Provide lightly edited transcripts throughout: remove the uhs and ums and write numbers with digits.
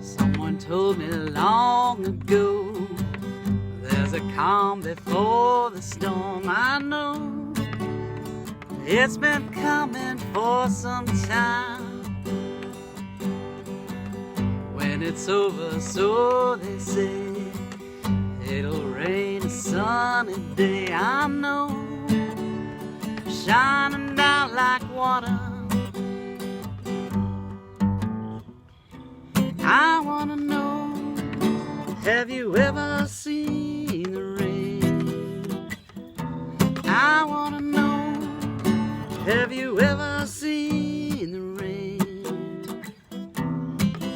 Someone told me long ago, there's a calm before the storm. I know it's been coming for some time. When it's over, so they say, it'll rain a sunny day. I know, shining down like water. I wanna know, have you ever seen the rain? I wanna know, have you ever seen the rain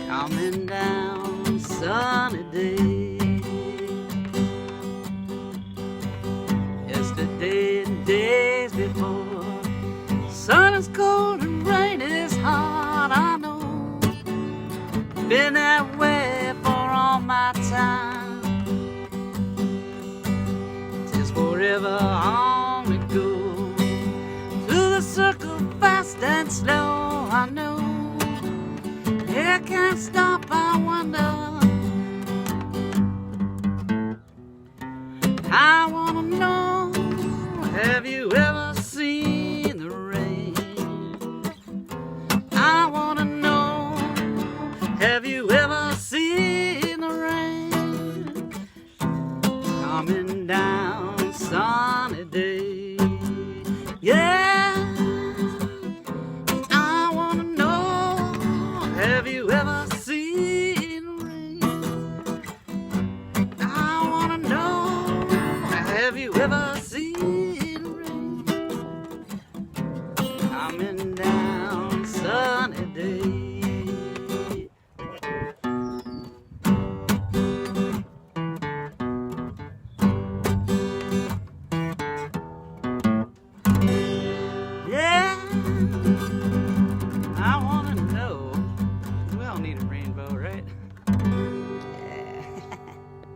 coming down sunny day? Yesterday and days before, sun is cold and rain is hard. I know, been that way for all my time. Tis forever on the go, through the circle fast and slow. I know it can't stop, I wonder. I wanna know, have you ever seen the rain? I wanna know, have you ever seen the rain coming down sunny day? Yeah, I wanna know, have you ever seen the rain? I wanna know, have you ever seen the rain coming down sunny day?